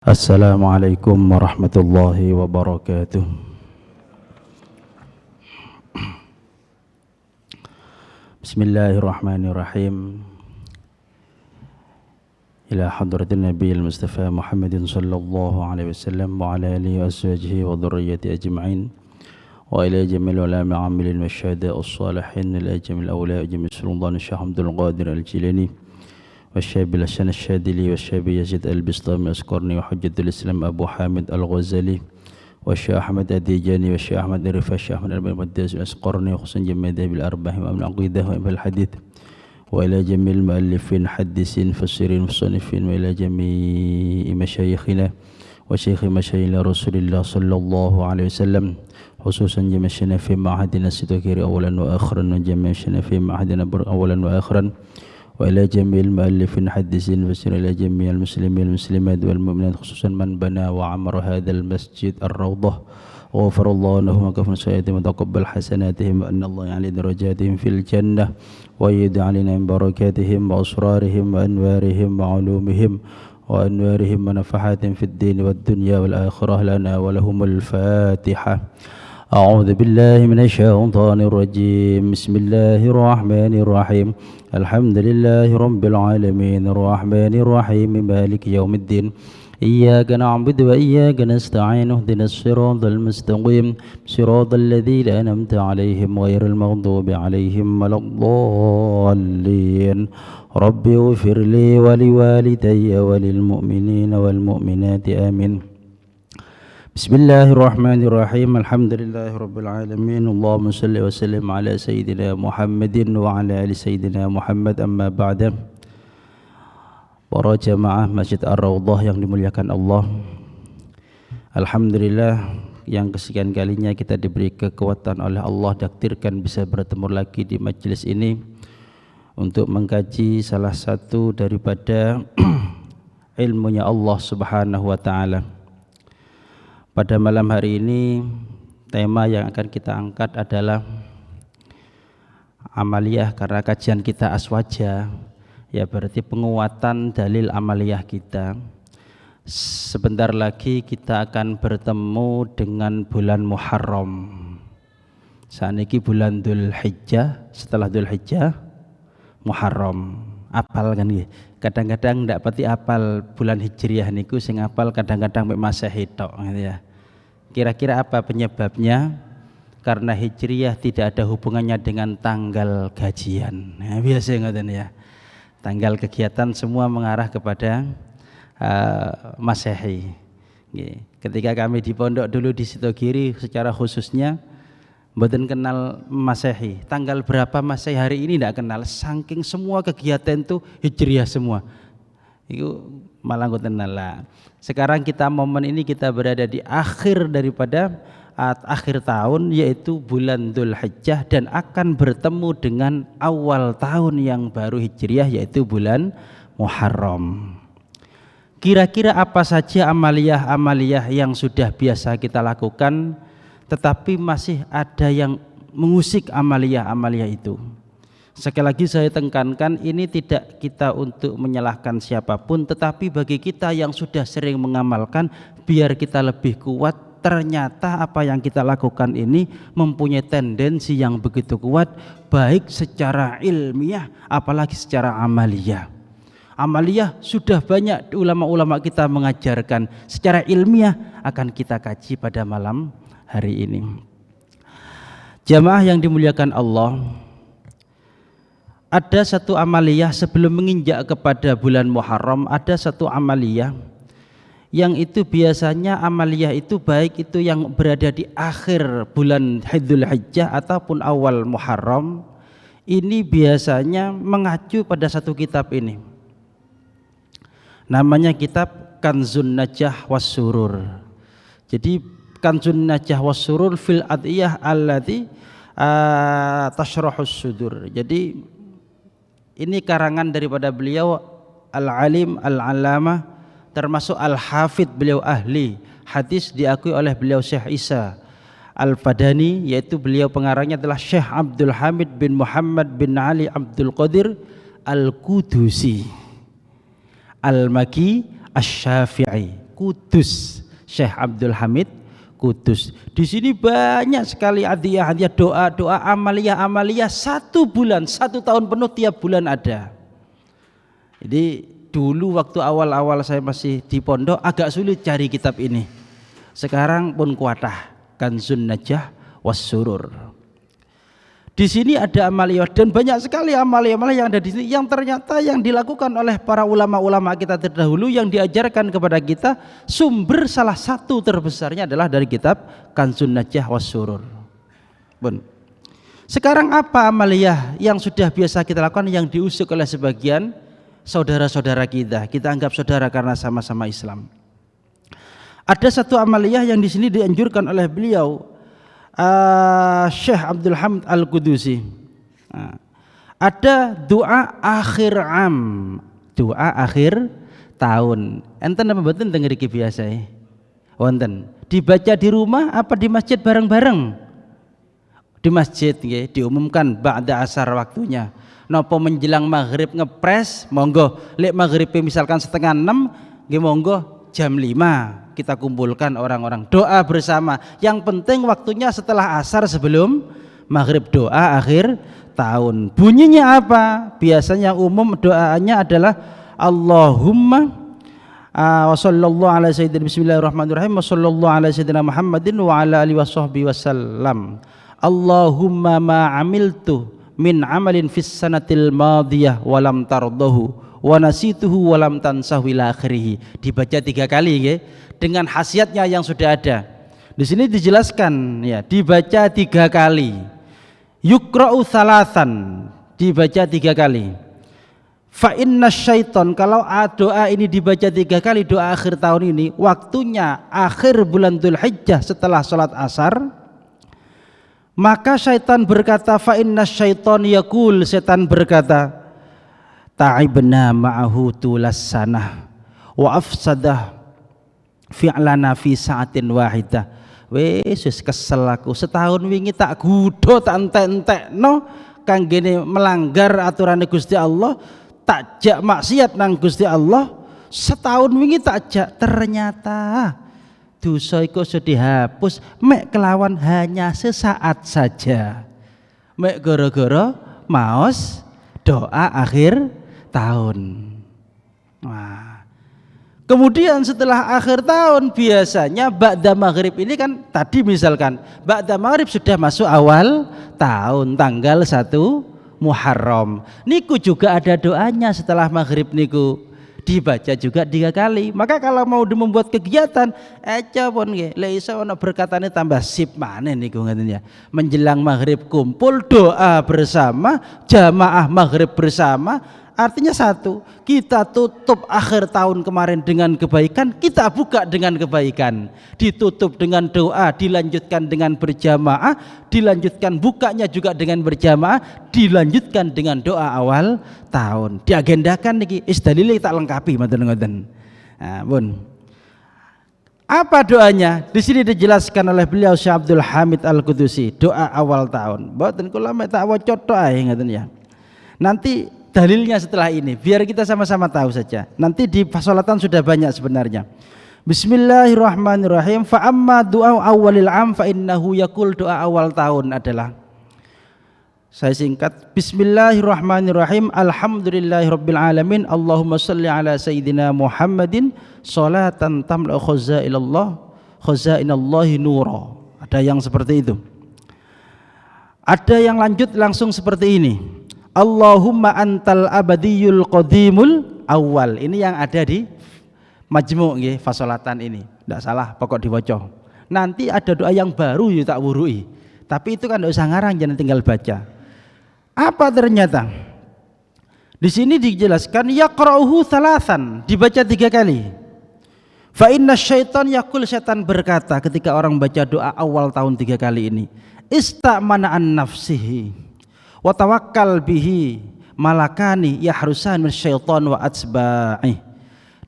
Assalamualaikum warahmatullahi wabarakatuh. Bismillahirrahmanirrahim. Ila hadratin Nabiyil Mustafa Muhammadin sallallahu alaihi wasallam wa ala alihi wa ashabihi wa dhurriyyati ajma'in wa ila jamil ulama amilin wa syahada as-salihin ila jamil awliya jamil sultan Syekh Abdul Qadir Al-Jilani والشاب الحسن الشاذلي والشاب يزيد البسطامي أسكرني وحجة الإسلام أبو حامد الغزالي والشيخ أحمد الديجاني والشيخ أحمد الرفاعي والشيخ أحمد المقدس أسكرني وخصوصا جميع ذهب الأربعة وأمن العقيدة وأمن الحديث وإلى جميع المؤلفين محدثين مفسرين مصنفين وإلى جميع مشايخنا وشيخ مشايخ رسول الله صلى الله عليه وسلم خصوصا جميع الشيخ في معهدنا الستوكيري أولا وآخرا وجميع الشيخ في معهدنا أولا وآخرا وإلى جميع المؤلفين محدثين وسر إلى جميع المسلمين والمسلمات والمؤمنات خصوصا من بنى وعمر هذا المسجد الروضة وغفر الله لهم وكفر سيئاتهم وتقبل حسناتهم وأن الله يعلي درجاتهم في الجنة ويدعى علينا من بركاتهم وأسرارهم وأنوارهم وعلومهم وأنوارهم ونفحاتهم في الدين والدنيا والآخرة لنا ولهم الفاتحة. أعوذ بالله من الشيطان الرجيم. بسم الله الرحمن الرحيم. الحمد لله رب العالمين الرحمن الرحيم مالك يوم الدين إياك نعبد وإياك نستعين اهدنا الصراط المستقيم صراط الذين أنعمت عليهم غير المغضوب عليهم ولا الضالين رب اغفر لي ولوالدي وللمؤمنين والمؤمنات آمين. Bismillahirrahmanirrahim. Alhamdulillahi rabbil alamin. Allahumma salli wa sallim ala sayyidina Muhammadin wa ala ali sayyidina Muhammad. Amma ba'da. Para jamaah Masjid Ar-Raudhah yang dimuliakan Allah, alhamdulillah yang kesekian kalinya kita diberi kekuatan oleh Allah, takdirkan bisa bertemu lagi di majelis ini untuk mengkaji salah satu daripada ilmunya Allah Subhanahu wa taala. Pada malam hari ini tema yang akan kita angkat adalah amaliyah, karena kajian kita aswaja, ya berarti penguatan dalil amaliyah kita. Sebentar lagi kita akan bertemu dengan bulan Muharram. Saat ini bulan Dzul Hijjah, setelah Dzul Hijjah Muharram. Apal kan nggih. Kadang-kadang ndak pati apal bulan Hijriah niku, sing apal kadang-kadang mek Masehi tok gitu ya. Kira-kira apa penyebabnya? Karena Hijriah tidak ada hubungannya dengan tanggal gajian. Nah, biasa ngoten ya. Tanggal kegiatan semua mengarah kepada Masehi. Ketika kami di pondok dulu di Sitogiri secara khususnya mboten kenal Masehi. Tanggal berapa Masehi hari ini tidak kenal. Saking semua kegiatan itu Hijriah semua. Itu malah ngoten lah. Sekarang kita momen ini kita berada di akhir daripada akhir tahun, yaitu bulan Dzul Hijjah, dan akan bertemu dengan awal tahun yang baru Hijriah, yaitu bulan Muharram. Kira-kira apa saja amaliyah-amaliyah yang sudah biasa kita lakukan, tetapi masih ada yang mengusik amaliyah-amaliyah itu. Sekali lagi saya tekankan, ini tidak kita untuk menyalahkan siapapun, tetapi bagi kita yang sudah sering mengamalkan, biar kita lebih kuat. Ternyata apa yang kita lakukan ini mempunyai tendensi yang begitu kuat, baik secara ilmiah apalagi secara amaliyah. Amaliyah sudah banyak ulama-ulama kita mengajarkan, secara ilmiah akan kita kaji pada malam hari ini. Jamaah yang dimuliakan Allah, ada satu amaliyah sebelum menginjak kepada bulan Muharram, ada satu amaliyah yang itu biasanya amaliyah itu baik itu yang berada di akhir bulan Dzul Hijjah ataupun awal Muharram, ini biasanya mengacu pada satu kitab ini. Namanya kitab Kanzun Najah Was-Surur. Jadi Kanzun Najah Was-Surur fil adiyah allati tashrahus sudur. Jadi ini karangan daripada beliau Al-Alim Al-Allamah, termasuk Al-Hafidh, beliau ahli hadis, diakui oleh beliau Syekh Isa Al-Fadani, yaitu beliau pengarangnya adalah Syekh Abdul Hamid bin Muhammad bin Ali Abdul Qadir Al-Qudusi Al-Maki Asy-Syafi'i. Kudus, Syekh Abdul Hamid Kudus. Di sini banyak sekali hadiah-hadiah, doa-doa, amaliyah-amaliyah 1 bulan, 1 tahun penuh tiap bulan ada. Jadi dulu waktu awal-awal saya masih di pondok agak sulit cari kitab ini. Sekarang pun kuatah, Kanzun Najah Wassurur. Di sini ada amaliyah dan banyak sekali amaliyah yang ada di sini yang ternyata yang dilakukan oleh para ulama-ulama kita terdahulu yang diajarkan kepada kita, sumber salah satu terbesarnya adalah dari kitab Kanzun Najah Wassurur. Bun. Sekarang apa amaliyah yang sudah biasa kita lakukan yang diusuk oleh sebagian saudara-saudara kita anggap saudara karena sama-sama Islam? Ada satu amaliyah yang di sini dianjurkan oleh beliau, Syekh Abdul Hamid Al-Qudusi. Ada doa akhir am, doa akhir tahun. Enten apa mboten teng mriki biasa? Wonten. Dibaca di rumah apa di masjid bareng-bareng? Di masjid nggih, diumumkan ba'da asar waktunya. Napa menjelang maghrib ngepres, monggo. Lek maghrib misalkan 5:30 nggih monggo jam 5 kita kumpulkan orang-orang doa bersama. Yang penting waktunya setelah asar sebelum maghrib, doa akhir tahun. Bunyinya apa? Biasanya umum doanya adalah Allahumma wa sallallahu ala sayyidina bismillahirrahmanirrahim wa sallallahu ala sayyidina Muhammadin wa ala alihi washabbihi wasallam. Allahumma ma amiltu min amalin fis sanatil madiyah wa lam tardahu wa nasituhu wa lam tansahu ila akhirih. Dibaca 3 kali nggih, dengan khasiatnya yang sudah ada. Di sini dijelaskan ya, dibaca 3 kali. Yukra'u thalathan, dibaca 3 kali. Fa inna syaiton, kalau doa ini dibaca 3 kali, doa akhir tahun ini, waktunya akhir bulan Dzulhijjah setelah sholat asar, maka syaitan berkata, fa inna syaiton yaqul, setan berkata, ta'ibna ma'ahu tulas sanah wa afsadah fi'lana fi sa'atin wahidah. Wis kesel aku, setahun wingi tak gudo tak entek-entekno kanggene melanggar aturan Gusti Allah, tak jak maksiat nang Gusti Allah, setahun wingi tak jak, ternyata dosa iku sudah dihapus mek kelawan hanya sesaat saja, mek gara-gara maos doa akhir tahun. Wah. Kemudian setelah akhir tahun biasanya ba'da maghrib ini kan tadi misalkan ba'da maghrib sudah masuk awal tahun tanggal 1 Muharram. Niku juga ada doanya setelah maghrib niku. Dibaca juga 3 kali. Maka kalau mau membuat kegiatan pun nggih, lek iso ana berkatane tambah sip maneh niku ngoten ya. Menjelang maghrib kumpul doa bersama, jamaah maghrib bersama. Artinya satu, kita tutup akhir tahun kemarin dengan kebaikan, kita buka dengan kebaikan. Ditutup dengan doa, dilanjutkan dengan berjamaah, dilanjutkan bukanya juga dengan berjamaah, dilanjutkan dengan doa awal tahun. Diagendakan niki, isdalile tak lengkapi ngoten-ngoten. Nah, pun. Apa doanya? Di sini dijelaskan oleh beliau Syekh Abdul Hamid Al-Qudusi, doa awal tahun. Mboten kula mek tak waca tok ae ngoten ya. Nanti dalilnya setelah ini biar kita sama-sama tahu saja. Nanti di pasolatan sudah banyak sebenarnya. Bismillahirrahmanirrahim. Fa amma du'a awalil am fa innahu yaqul, doa awal tahun adalah, saya singkat, Bismillahirrahmanirrahim. Alhamdulillahirabbil alamin. Allahumma shalli ala sayyidina Muhammadin sholatan tamla khazainallahi nura. Ada yang seperti itu. Ada yang lanjut langsung seperti ini. Allahumma antal abadiyul qadimul awal. Ini yang ada di majmu' nggih, fasolatan ini. Tidak salah, pokok diwaca. Nanti ada doa yang baru ya tak wurui. Tapi itu kan tidak usah ngarang, jangan tinggal baca. Apa ternyata? Di sini dijelaskan yaqra'uhu thalathan, dibaca 3 kali. Fa inna syaitan yaqul, setan berkata ketika orang baca doa awal tahun 3 kali ini, istamana an nafsihi wa tawakkal bihi malakani yahrusan min syaitan wa atsba'i.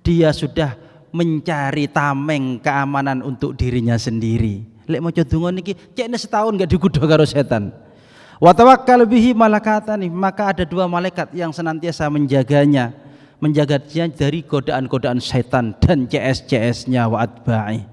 Dia sudah mencari tameng keamanan untuk dirinya sendiri. Lek maca donga niki cekne setahun gak digudo karo setan. Wa tawakkal bihi malakatani, maka ada 2 malaikat yang senantiasa menjaganya, menjaganya dari godaan-godaan syaitan dan CS-CS-nya wa atba'i.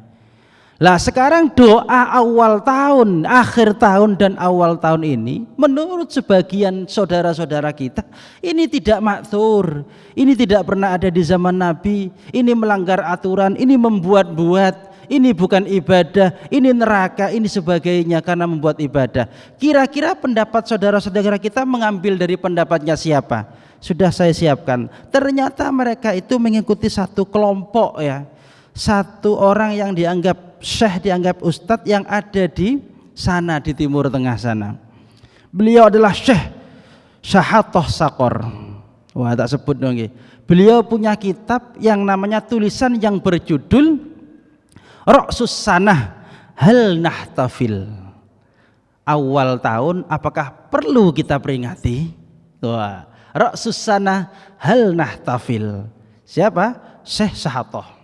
Lah sekarang doa awal tahun, akhir tahun dan awal tahun ini menurut sebagian saudara-saudara kita ini tidak maktur, ini tidak pernah ada di zaman Nabi, ini melanggar aturan, ini membuat-buat, ini bukan ibadah, ini neraka, ini sebagainya karena membuat ibadah. Kira-kira pendapat saudara-saudara kita mengambil dari pendapatnya siapa? Sudah saya siapkan. Ternyata mereka itu mengikuti satu kelompok ya. Satu orang yang dianggap syekh, dianggap ustadz yang ada di sana di Timur Tengah sana. Beliau adalah Syekh Syahatoh Sakor. Wah, tak sebut dong. Beliau punya kitab yang namanya tulisan yang berjudul Ra'sus Sanah Hal Nahtafil. Awal tahun apakah perlu kita peringati? Wah, Ra'sus Sanah Hal Nahtafil. Siapa? Syekh Syahatoh.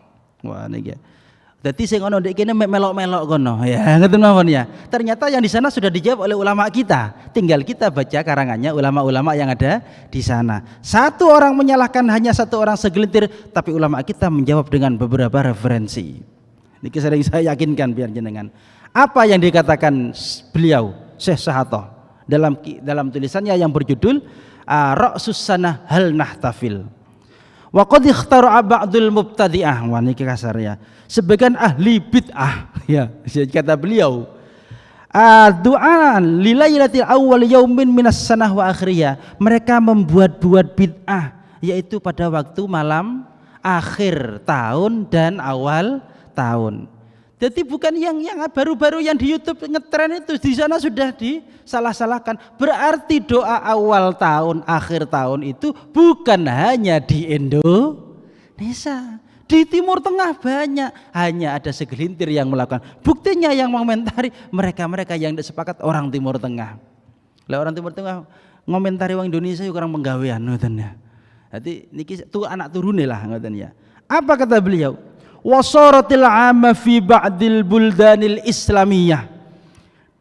Wah niki. Dadi sing ono ndek kene melok-melok kono ya, ngoten mawon ya. Ternyata yang di sana sudah dijawab oleh ulama kita. Tinggal kita baca karangannya ulama-ulama yang ada di sana. Satu orang menyalahkan hanya satu orang segelintir, tapi ulama kita menjawab dengan beberapa referensi. Niki sering saya yakinkan biar jenengan. Apa yang dikatakan beliau Syekh Syahatoh dalam tulisannya yang berjudul Ra'sus Sanah Hal Nahtafil. Wa qad ikhtara'a ba'dul mubtadi'ah. Wah niki kasar ya. Sebagian ahli bid'ah ya, kata beliau. Doa lilailatil awwal yaumin minas sanah wa akhiriyah. Mereka membuat-buat bid'ah yaitu pada waktu malam akhir tahun dan awal tahun. Jadi bukan yang baru-baru yang di YouTube ngetren itu, di sana sudah disalah-salahkan. Berarti doa awal tahun, akhir tahun itu bukan hanya di Indonesia, di Timur Tengah banyak, hanya ada segelintir yang melakukan. Buktinya yang mengomentari mereka-mereka yang sepakat orang Timur Tengah. Lah orang Timur Tengah ngomentari orang Indonesia orang penggawean ngoten ya. Jadi niki tu anak turune lah ngoten ya. Apa kata beliau? Wasaratil 'amma fi ba'dil buldanil islamiyah,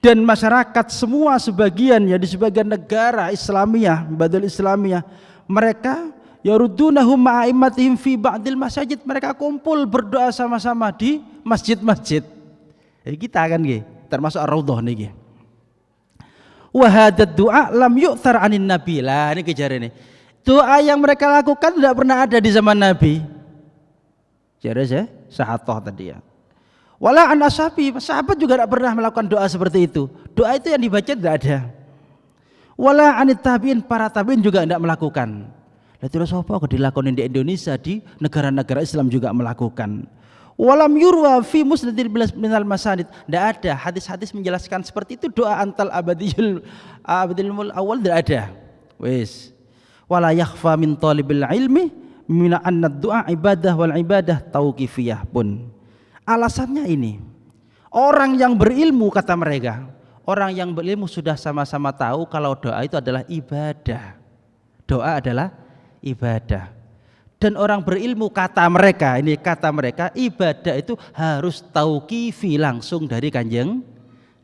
dan masyarakat semua sebagian ya di sebagian negara Islamiyah, badul Islamiyah, mereka yarudunahum ma'aimatihim fi ba'dil masajid, mereka kumpul berdoa sama-sama di masjid-masjid. Kita kan nggih, termasuk ar-raudhah niki. Wa hadzal du'a lam yu'thar 'anin nabi. Lah niki jarene. Doa yang mereka lakukan tidak pernah ada di zaman Nabi. Jelas ya, Syahatoh tadi ya. Wala an ashabi, sahabat juga tidak pernah melakukan doa seperti itu. Doa itu yang dibaca tidak ada. Wala anit tabi'in, para tabi'in juga tidak melakukan. Lah terus apa kok dilakukan di Indonesia, di negara-negara Islam juga melakukan. Walam yurwa fi musnadil minal masanid, tidak ada hadis-hadis menjelaskan seperti itu. Doa antal abadiyul awal tidak ada. Wis. Wala yakhfa min talibil ilmi mina anna doa ibadah wal ibadah tauqifiyah pun. Alasannya ini, orang yang berilmu kata mereka, orang yang berilmu sudah sama-sama tahu kalau doa itu adalah ibadah. Doa adalah ibadah. Dan orang berilmu kata mereka, ini kata mereka, ibadah itu harus tauqifi langsung dari Kanjeng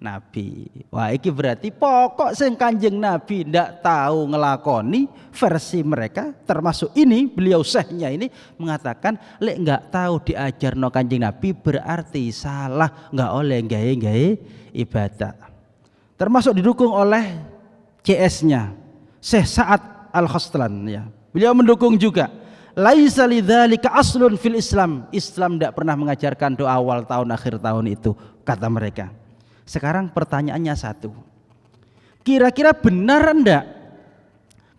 Nabi. Wah iki berarti pokok sing Kanjeng Nabi ndak tahu ngelakoni versi mereka, termasuk ini beliau syekhnya ini mengatakan lek nggak tahu diajarno Kanjeng Nabi berarti salah, nggak oleh gawe-gawe ibadah. Termasuk didukung oleh CS-nya Syekh Sa'ad Al-Khostlan ya. Beliau mendukung juga. Laisa lidzalika aslun fil Islam. Islam tidak pernah mengajarkan doa awal tahun akhir tahun itu kata mereka. Sekarang pertanyaannya satu, kira-kira benar enggak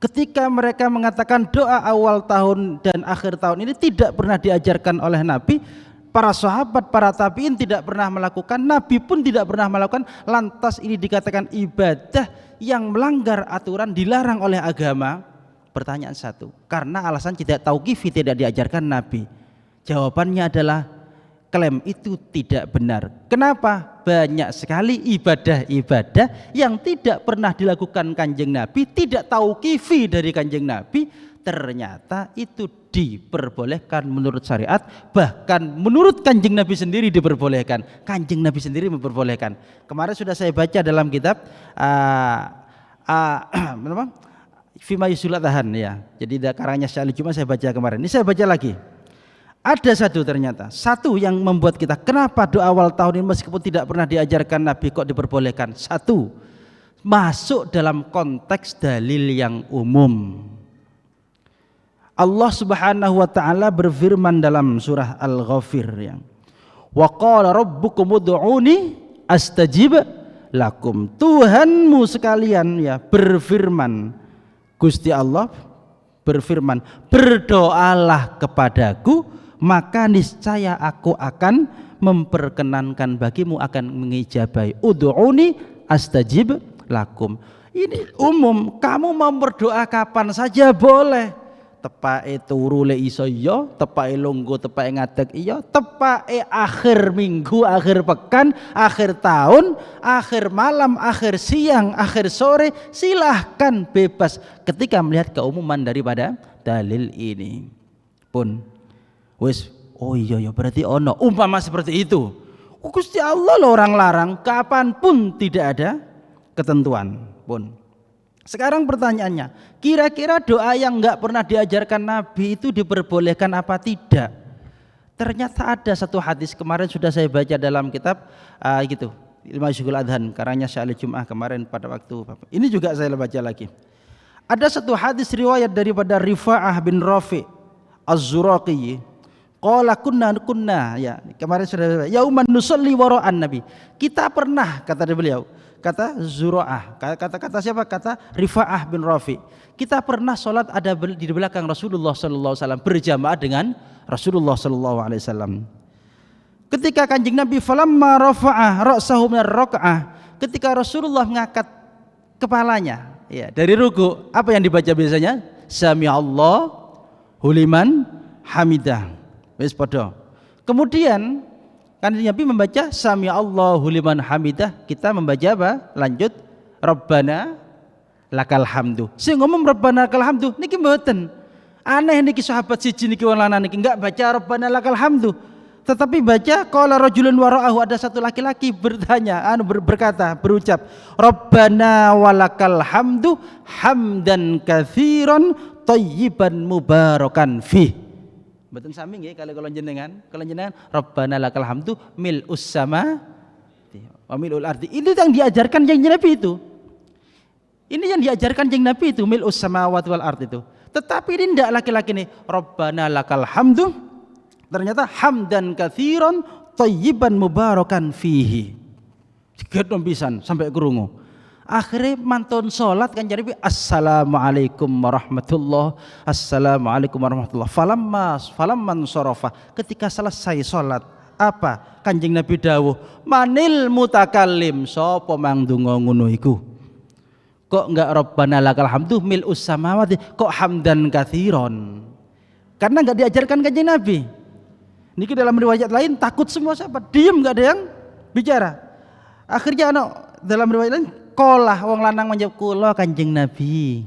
ketika mereka mengatakan doa awal tahun dan akhir tahun ini tidak pernah diajarkan oleh Nabi, para sahabat, para tabi'in tidak pernah melakukan, Nabi pun tidak pernah melakukan, lantas ini dikatakan ibadah yang melanggar aturan, dilarang oleh agama? Pertanyaan satu, karena alasan tidak tauqifi, tidak diajarkan Nabi. Jawabannya adalah klaim itu tidak benar. Kenapa? Banyak sekali ibadah-ibadah yang tidak pernah dilakukan Kanjeng Nabi, tidak tauqifi dari Kanjeng Nabi, ternyata itu diperbolehkan menurut syariat, bahkan menurut Kanjeng Nabi sendiri diperbolehkan. Kanjeng Nabi sendiri memperbolehkan. Kemarin sudah saya baca dalam kitab Fima Yusulatahan ya. Jadi karangnya Syekh Cuma saya baca kemarin. Ini saya baca lagi. Ada satu ternyata, satu yang membuat kita kenapa doa awal tahun ini meskipun tidak pernah diajarkan Nabi kok diperbolehkan. Satu, masuk dalam konteks dalil yang umum. Allah Subhanahu wa taala berfirman dalam surah Al-Ghafir yang wa qala rabbukum ud'uni astajib lakum. Tuhanmu sekalian ya berfirman, Gusti Allah berfirman, berdoalah kepadaku maka niscaya aku akan memperkenankan bagimu, akan mengijabahi. Ud'uni astajib lakum. Ini umum, kamu mau berdoa kapan saja boleh. Tepake turu le iso iya, tepake longgo, tepake ngadeg iya, tepake akhir minggu, akhir pekan, akhir tahun, akhir malam, akhir siang, akhir sore, silahkan bebas ketika melihat keumuman daripada dalil ini. Pun wis, oh iya ya berarti ono umpama seperti itu. Gusti Allah loh orang larang kapanpun, tidak ada ketentuan pun. Sekarang pertanyaannya, kira-kira doa yang enggak pernah diajarkan Nabi itu diperbolehkan apa tidak? Ternyata ada satu hadis kemarin sudah saya baca dalam kitab gitu, Masyhul Adhan karangnya Syekh Jum'ah kemarin pada waktu ini juga saya baca lagi. Ada satu hadis riwayat daripada Rifa'ah bin Rafi' Az-Zuraqi. Qala kunna ya kemarin sudah yauman nusalli wara'an Nabi. Kita pernah kata beliau, kata Zura'ah, kata siapa? Kata Rifa'ah bin Rafi. Kita pernah sholat ada di belakang Rasulullah sallallahu alaihi wasallam berjamaah dengan Rasulullah sallallahu alaihi wasallam. Ketika Kanjeng Nabi falamma rafa'ah ra'sahu min ar-rak'ah, ketika Rasulullah mengangkat kepalanya ya dari ruku, apa yang dibaca biasanya? Sami'allahu liman hamidah. Wis padha. Kemudian kan Nabi membaca Sami'allahu liman hamidah, kita membaca apa? Lanjut Rabbana lakal hamdu. Sing ngomong Rabbana lakal hamdu niki mboten. Aneh niki sahabat siji niki wong lanang niki enggak baca Rabbana lakal hamdu. Tetapi baca qala rajulun wara'ahu, ada satu laki-laki bertanya berkata berucap Rabbana walakal hamdu hamdan katsiran thayyiban mubarakan fih. Mboten sami nggih kalau jenengan Rabbana lakal hamdu mil'us sama wa mil'ul ardi. Itu yang diajarkan Kanjeng Nabi itu. Ini yang diajarkan Kanjeng Nabi itu mil'us samawati wal ardi itu. Tetapi ini tidak laki-laki nih Rabbana lakal hamdu ternyata hamdan katsiran thayyiban mubarakan fihi. Gedom pisan sampai krungu. Akhirnya mantun sholat kan jadi assalamualaikum warahmatullah, assalamualaikum warahmatullah. Falamman sorofa, ketika selesai sholat apa Kanjeng Nabi dawuh manil mutakallim, sapa mang donga ngono iku kok enggak Rabbana lakal hamdu mil'us samawati, kok hamdan katsiran? Karena enggak diajarkan Kanjeng Nabi. Niki dalam riwayat lain takut semua sahabat diam, enggak ada yang bicara. Akhirnya dalam riwayat lain kolah wong lanang menjawab kula Kanjeng Nabi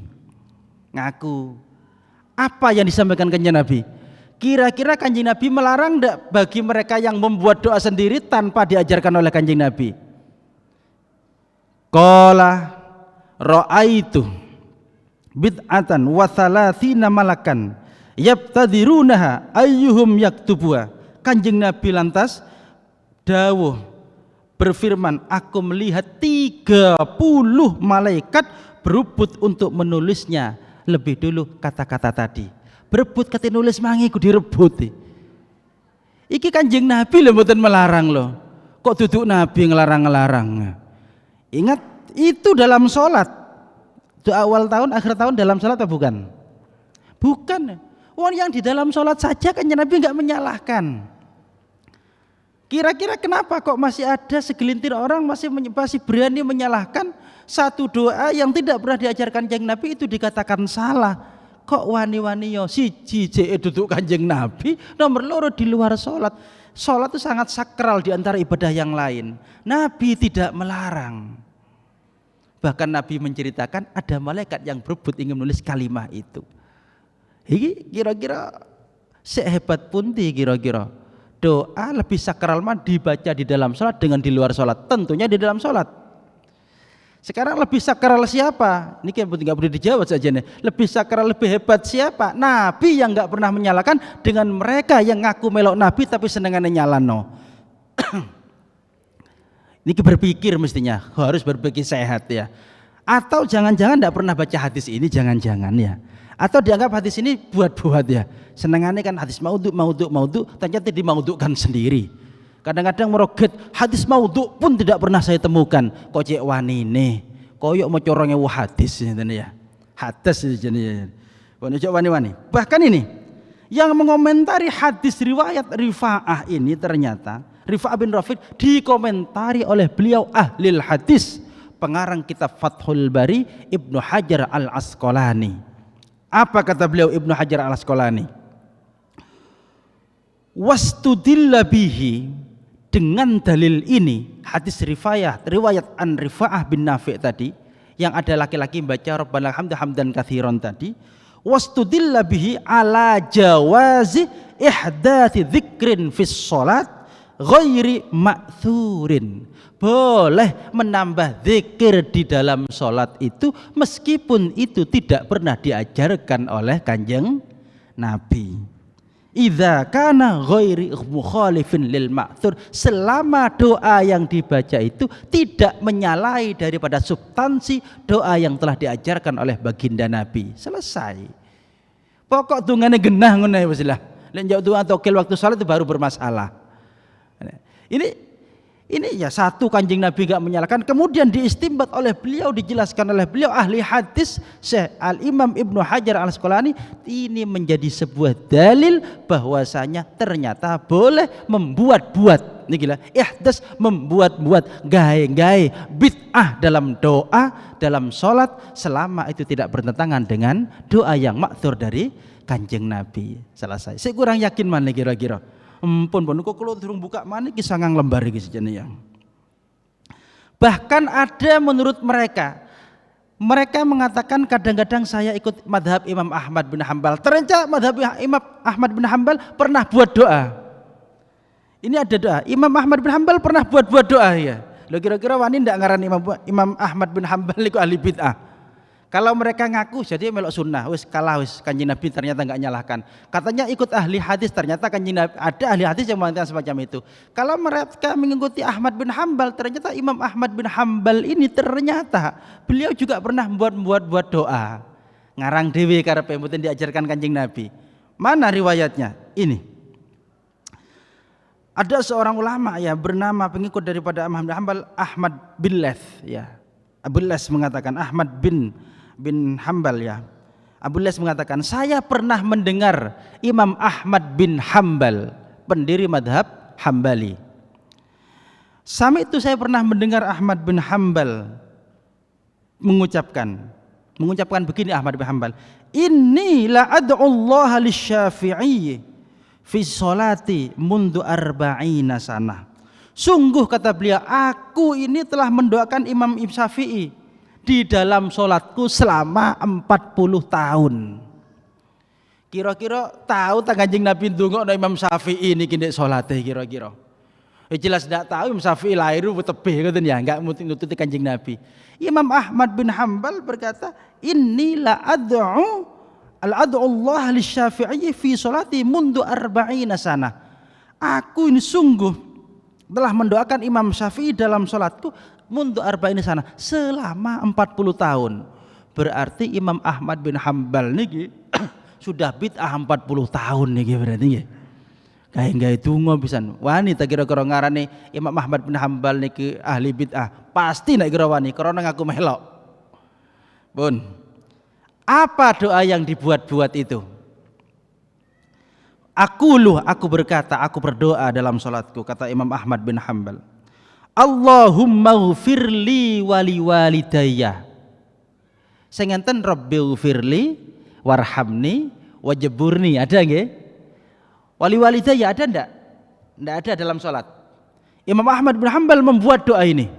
ngaku. Apa yang disampaikan Kanjeng Nabi? Kira-kira Kanjeng Nabi melarang enggak bagi mereka yang membuat doa sendiri tanpa diajarkan oleh Kanjeng Nabi? Qala ra'aitu bid'atan wa thalathina malakan yabtadirunaha ayyuhum yaktubuha. Kanjeng Nabi lantas dawuh berfirman, aku melihat 30 malaikat berebut untuk menulisnya lebih dulu kata-kata tadi. Berebut kata nulis mangiku direbut. Iki Kanjeng Nabi lho mboten melarang loh. Kok duduk Nabi ngelarang-ngelarang. Ingat itu dalam sholat. Doa awal tahun, akhir tahun dalam sholat atau bukan? Bukan. Wong yang di dalam sholat saja Kanjeng Nabi enggak menyalahkan. Kira-kira kenapa kok masih ada segelintir orang masih berani menyalahkan satu doa yang tidak pernah diajarkan Kanjeng Nabi itu dikatakan salah? Kok wani-wani yo siji duduk Kanjeng Nabi, nomor loro di luar sholat. Sholat itu sangat sakral di antara ibadah yang lain. Nabi tidak melarang. Bahkan Nabi menceritakan ada malaikat yang berebut ingin menulis kalimat itu. Ini kira-kira sehebat pundi kira-kira doa lebih sakral mah dibaca di dalam sholat dengan di luar sholat? Tentunya di dalam sholat. Sekarang lebih sakral siapa? Ini kan nggak boleh dijawab saja nih. Lebih sakral, lebih hebat siapa? Nabi yang nggak pernah menyalakan dengan mereka yang ngaku melok Nabi tapi senengannya nyalano. Ini berpikir mestinya harus berpikir sehat ya. Atau jangan-jangan tidak pernah baca hadis ini, jangan-jangan ya. Atau dianggap hadis ini buat-buat ya. Senengannya kan hadis maudhu, ternyata dimaudhukan sendiri. Kadang-kadang meroget hadis maudhu pun tidak pernah saya temukan. Kok cek wani nih, koyok mau corongnya hadis ya. Hadis jenis. Cek wani-wani. Bahkan ini yang mengomentari hadis riwayat Rifa'ah ini ternyata Rifa'ah bin Rafiq dikomentari oleh beliau ahlil hadis, pengarang kitab Fathul Bari Ibnu Hajar Al-Asqalani. Apa kata beliau Ibnu Hajar Al-Asqalani? Wastudilla bihi, dengan dalil ini hadis riwayat an Rifa'ah bin Nafi' tadi yang ada laki-laki membaca Rabbana hamdan katsiran tadi, wastudilla bihi ala jawazi ihdathi dzikrin fis shalat ghairi ma'thurin, boleh menambah zikir di dalam sholat itu meskipun itu tidak pernah diajarkan oleh Kanjeng Nabi. Idza kana ghairi mukhalifin lil ma'thur, selama doa yang dibaca itu tidak menyalahi daripada substansi doa yang telah diajarkan oleh baginda Nabi. Selesai. Pokok dungane genah ngono ya wis lah. Lek njauh doa tokil waktu salat itu baru bermasalah. Ini ya satu, Kanjeng Nabi gak menyalahkan, kemudian diistimbat oleh beliau, dijelaskan oleh beliau ahli hadis Syekh Al-Imam Ibnu Hajar Al-Asqalani, ini menjadi sebuah dalil bahwasanya ternyata boleh membuat-buat, ini gila, ihdas, membuat-buat, gawe-gawe bid'ah dalam doa, dalam sholat, selama itu tidak bertentangan dengan doa yang makthur dari Kanjeng Nabi. Selesai. Saya kurang yakin mana kira-kira. Pun kok kalau durung buka mana ki sangang lembar iki sejane yang. Bahkan ada menurut mereka mengatakan kadang-kadang saya ikut madhab Imam Ahmad bin Hambal. Ternyata madhab Imam Ahmad bin Hambal pernah buat doa. Ini ada doa. Imam Ahmad bin Hambal pernah buat doa ya. Lo kira-kira wani ndak ngaran Imam Ahmad bin Hambal iku ahli bid'ah. Kalau mereka ngaku jadi melok sunnah, wis kalah wis, Kanjeng Nabi ternyata enggak nyalahkan. Katanya ikut ahli hadis, ternyata Kanjeng Nabi, ada ahli hadis yang mengatakan semacam itu. Kalau mereka mengikuti Ahmad bin Hambal, ternyata Imam Ahmad bin Hambal ini ternyata beliau juga pernah buat doa. Ngarang dewe karepe mboten diajarkan Kanjeng Nabi. Mana riwayatnya? Ini. Ada seorang ulama ya bernama pengikut daripada Ahmad bin Hambal, Ahmad bin Lath ya. Abu Lath mengatakan, Ahmad bin Hambal ya. Abu Lath mengatakan, saya pernah mendengar Imam Ahmad bin Hambal, pendiri madhab Hambali. Sama itu saya pernah mendengar Ahmad bin Hambal mengucapkan begini, Ahmad bin Hambal, inni la ad'u Allah lisyafi'i fi sholati mundu arba'ina sanah. Sungguh kata beliau, aku ini telah mendoakan Imam Syafi'i di dalam sholatku selama 40 tahun. Kira-kira tahu tak Kanjeng Nabi ndonga Imam Syafi'i ini kene salate kira-kira. Jelas tidak tahu Imam Syafi'i lahir tebih ngoten ya, enggak nututi Kanjeng Nabi. Imam Ahmad bin Hambal berkata, inni la ad'u Allah lisyafi'i fi sholati mundu arba'ina sana. Aku ini sungguh telah mendoakan Imam Syafi'i dalam sholatku mundu arba'ina sana, selama 40 tahun. Berarti Imam Ahmad bin Hambal niki sudah bid'ah 40 tahun niki berarti nggih. Gawe donga pisan. Wani ta kira-kira ngarane Imam Ahmad bin Hambal niki ahli bid'ah. Pasti nek kira wani karena ngaku melok. Pun. Apa doa yang dibuat-buat itu? Aku berkata, aku berdoa dalam salatku, kata Imam Ahmad bin Hambal. Allahumma ghfirli wali walidayya. Sing ngenten Rabbi ghfirli warhamni wajburni, ada nggih? Wali walidayya ada ndak? Ndak ada dalam salat. Imam Ahmad bin Hambal membuat doa ini.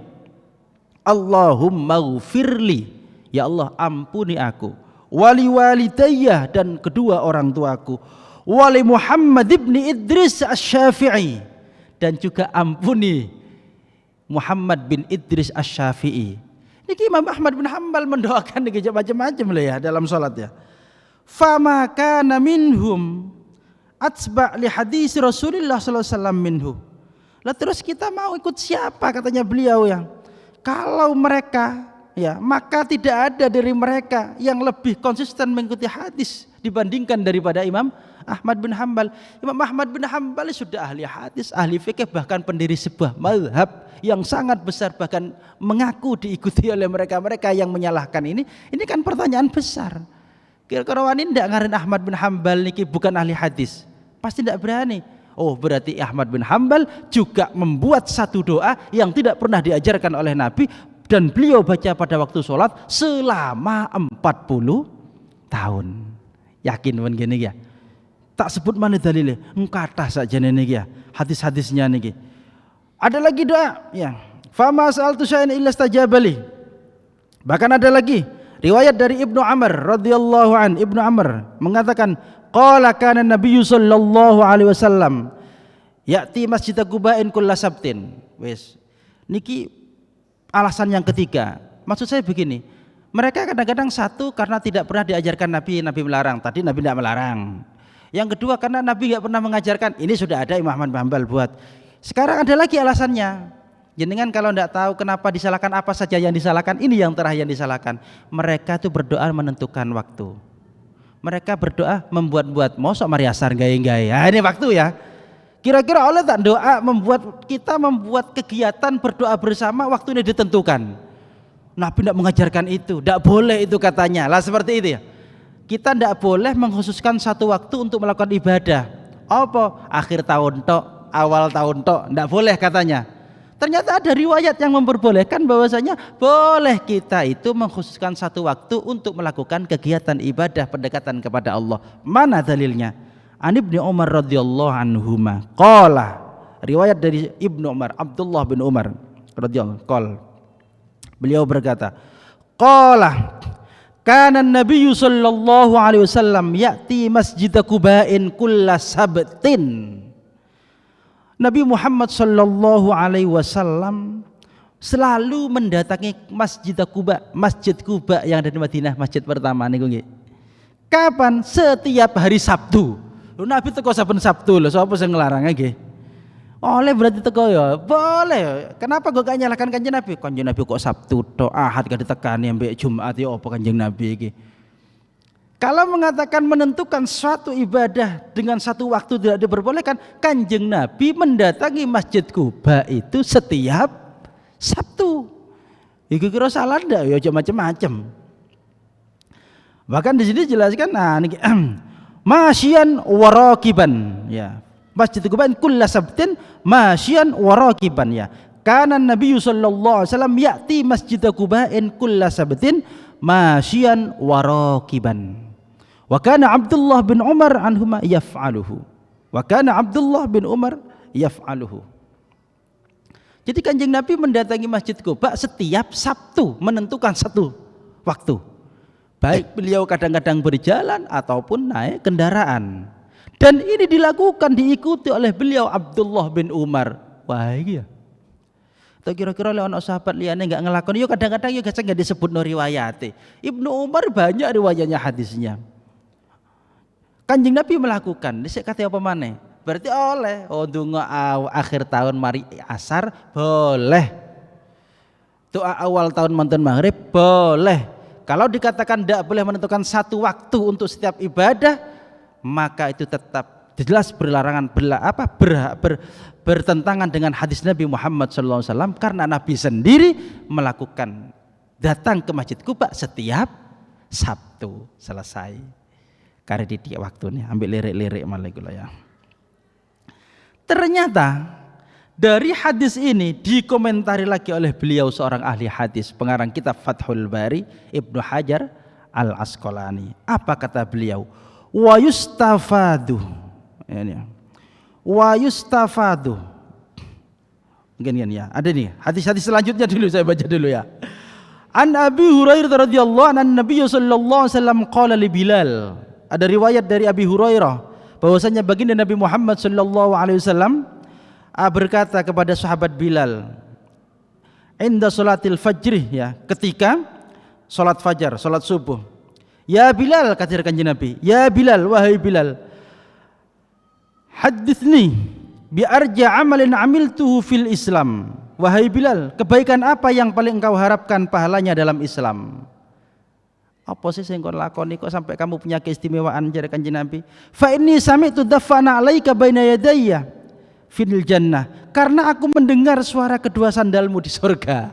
Allahumma ghfirli, ya Allah ampuni aku, wali walidayya, dan kedua orang tuaku, wali Muhammad ibni Idris Asy-Syafi'i, dan juga ampuni Muhammad bin Idris Asy-Syafi'i. Niki Imam Ahmad bin Hanbal mendoakan niki macam-macam loh ya dalam salat ya. Fama kana minhum atba' li hadis Rasulullah sallallahu alaihi wasallam minhu. Lah terus kita mau ikut siapa katanya beliau ya? Kalau mereka ya, maka tidak ada dari mereka yang lebih konsisten mengikuti hadis dibandingkan daripada Imam Ahmad bin Hanbal. Imam Ahmad bin Hanbal sudah ahli hadis, ahli fikih, bahkan pendiri sebuah mazhab yang sangat besar, bahkan mengaku diikuti oleh mereka-mereka yang menyalahkan ini. Ini kan pertanyaan besar. Kira-kira wani ndak ngaran Ahmad bin Hanbal niki bukan ahli hadis? Pasti tidak berani. Oh, berarti Ahmad bin Hanbal juga membuat satu doa yang tidak pernah diajarkan oleh Nabi dan beliau baca pada waktu sholat selama 40 tahun. Yakin kan gini ya? Tak sebut mana dalilnya, kata saja nih ya, hadis-hadisnya nih. Ada lagi doa, ya. Fama sa'altu syai'an illa istajabali. Bahkan ada lagi riwayat dari Ibnu Amr radhiyallahu an. Ibnu Amr mengatakan, qala kana Nabi sallallahu alaihi wasallam ya'ti Masjid Quba'in kulla sabtin. Wes. Niki alasan yang ketiga. Maksud saya begini, mereka kadang-kadang satu karena tidak pernah diajarkan Nabi melarang. Tadi Nabi tidak melarang. Yang kedua karena Nabi nggak pernah mengajarkan. Ini sudah ada Imam Ahmad bin Hanbal buat. Sekarang ada lagi alasannya. Jenengan kalau tidak tahu kenapa disalahkan, apa saja yang disalahkan, ini yang terakhir yang disalahkan. Mereka itu berdoa menentukan waktu. Mereka berdoa membuat-buat. Mosok mari asar gaya-gaya. Nah, ini waktu ya. Kira-kira Allah tak doa membuat kita membuat kegiatan berdoa bersama waktunya ditentukan. Nabi tidak mengajarkan itu. Tidak boleh itu katanya. Lah seperti itu ya. Kita tidak boleh mengkhususkan satu waktu untuk melakukan ibadah. Apa? Akhir tahun tok, awal tahun tok, tidak boleh katanya. Ternyata ada riwayat yang memperbolehkan bahwasanya boleh kita itu mengkhususkan satu waktu untuk melakukan kegiatan ibadah pendekatan kepada Allah. Mana dalilnya? An Ibnu Umar radhiyallahu anhuma. Qala, riwayat dari Ibnu Umar, Abdullah bin Umar radhiyallahu anhu. Beliau berkata, qala kana Nabi sallallahu alaihi wasallam ya'ti Masjid Quba'in kulla sabtin. Nabi Muhammad sallallahu alaihi wasallam selalu mendatangi Masjid Quba, Masjid Quba yang ada di Madinah, masjid pertama niku nggih. Kapan? Setiap hari Sabtu. Lho Nabi teko saben Sabtu lho, sapa sing nglarang nggih? Oleh berarti teko ya, boleh. Kenapa kok gak nyalahkan Kanjeng Nabi? Kanjeng Nabi kok Sabtu tok, Ahad gak ditekani ambek Jumat ya apa Kanjeng Nabi iki? Kalau mengatakan menentukan suatu ibadah dengan satu waktu tidak diperbolehkan, Kanjeng Nabi mendatangi Masjid Quba itu setiap Sabtu. Iku kira salah ndak ya macam-macam. Bahkan di sini jelaskan nah niki masyian waraqiban ya. Masjid Quba kulla sabtin masyian waraqiban ya. Kana Nabi sallallahu alaihi wasallam ya'ti Masjid Quba kulla sabtin masyian waraqiban. Wa kana Abdullah bin Umar anhuma yaf'aluhu. Wa kana Abdullah bin Umar yaf'aluhu. Jadi Kanjeng Nabi mendatangi Masjid Quba setiap Sabtu menentukan satu waktu. Baik beliau kadang-kadang berjalan ataupun naik kendaraan. Dan ini dilakukan diikuti oleh beliau Abdullah bin Umar. Wah iya. Atau kira-kira oleh anak sahabat liane enggak ngelakoni. Yo kadang-kadang yo enggak disebut no riwayate. Ibnu Umar banyak riwayatnya hadisnya. Kanjeng Nabi melakukan. Dhisik kate apa maneh? Berarti oleh donga akhir tahun mari asar boleh. Doa awal tahun manten maghrib boleh. Kalau dikatakan tidak boleh menentukan satu waktu untuk setiap ibadah, maka itu tetap jelas berlarangan bertentangan dengan hadis Nabi Muhammad SAW karena Nabi sendiri melakukan datang ke Masjid Quba setiap Sabtu. Selesai. Karena di dia waktunya ambil lirik-lirik malah ya. Ternyata dari hadis ini dikomentari lagi oleh beliau seorang ahli hadis pengarang kitab Fathul Bari Ibnu Hajar Al-Asqalani. Apa kata beliau? Wa yustafadu. Wa yustafadu. Mungkin ya. Ada nih hadis-hadis selanjutnya dulu saya baca dulu ya. An Abi Hurairah radhiyallahu anhu Nabi sallallahu alaihi wasallam qala li Bilal. Ada riwayat dari Abi Hurairah bahwasanya baginda Nabi Muhammad sallallahu alaihi wasallam berkata kepada sahabat Bilal, inda salatil fajri, ya, ketika salat fajar, salat subuh. Ya Bilal, kata Kanjeng Nabi, ya Bilal, wahai Bilal, hadithni bi arja amalin amiltuhu fil Islam. Wahai Bilal, kebaikan apa yang paling engkau harapkan pahalanya dalam Islam? Apa sih yang kau lakoni kok sampai kamu punya keistimewaan, jare Kanjeng Nabi? Fa inni sami'tu dafana 'alaika baina yadayya fil jannah. Karena aku mendengar suara kedua sandalmu di surga.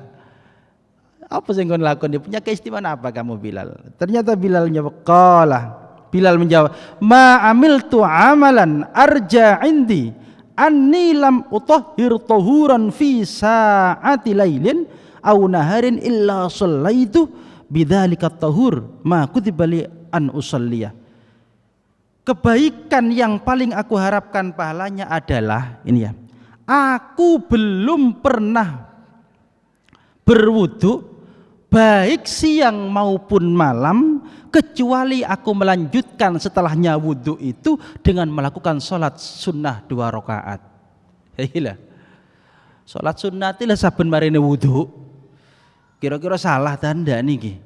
Apa sih yang kau lakoni? Punya keistimewaan apa kamu, Bilal? Ternyata Bilal menjawab, Bilal menjawab, ma amiltu amalan arja indi anni lam utahhir tahuran fi sa'ati lailin aw naharin illa shallaitu bidzalika tahur ma kutiba li an usalliya. Kebaikan yang paling aku harapkan pahalanya adalah ini, ya, aku belum pernah berwudu baik siang maupun malam kecuali aku melanjutkan setelahnya wudu itu dengan melakukan sholat sunnah 2 rakaat. Iyalah, sholat sunnah itu saben marine wudu. Kira-kira salah tanda niki.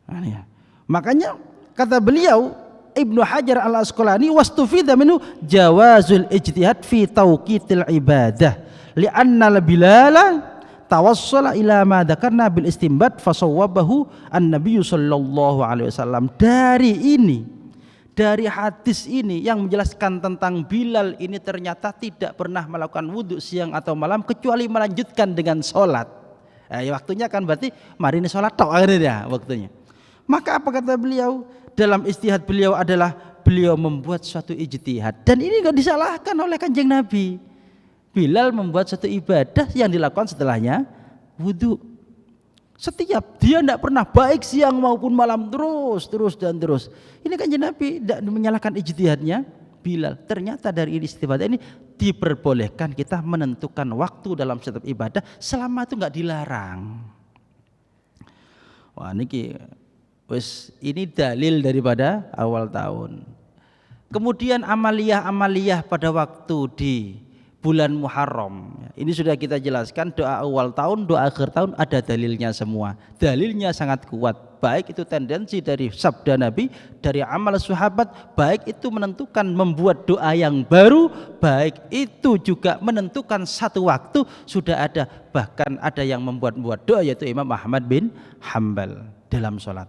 Ya. Makanya kata beliau Ibnu Hajar Al-Asqalani, wastufida minhu jawazul ijtihad fi tauqitil ibadah li'anna Bilala tawassala ila ma dzakarna bil istinbat fasawwabahu an-nabiy sallallahu alaihi wasallam. Dari hadis ini yang menjelaskan tentang Bilal ini ternyata tidak pernah melakukan wudhu siang atau malam kecuali melanjutkan dengan sholat. Ya, waktunya kan berarti mari ini sholat tok akhirnya waktunya. Maka apa kata beliau? Dalam ijtihad beliau adalah beliau membuat suatu ijtihad, dan ini enggak disalahkan oleh Kanjeng Nabi. Bilal membuat satu ibadah yang dilakukan setelahnya wudhu. Setiap dia tidak pernah baik siang maupun malam terus. Ini kan Nabi tidak menyalahkan ijtihadnya Bilal. Ternyata dari istifadah ini diperbolehkan kita menentukan waktu dalam setiap ibadah selama itu nggak dilarang. Wah ini dalil daripada awal tahun. Kemudian amaliyah pada waktu di bulan Muharram. Ini sudah kita jelaskan, doa awal tahun, doa akhir tahun ada dalilnya semua. Dalilnya sangat kuat. Baik itu tendensi dari sabda Nabi, dari amal sahabat, baik itu menentukan membuat doa yang baru, baik itu juga menentukan satu waktu sudah ada. Bahkan ada yang membuat doa, yaitu Imam Ahmad bin Hambal dalam sholat.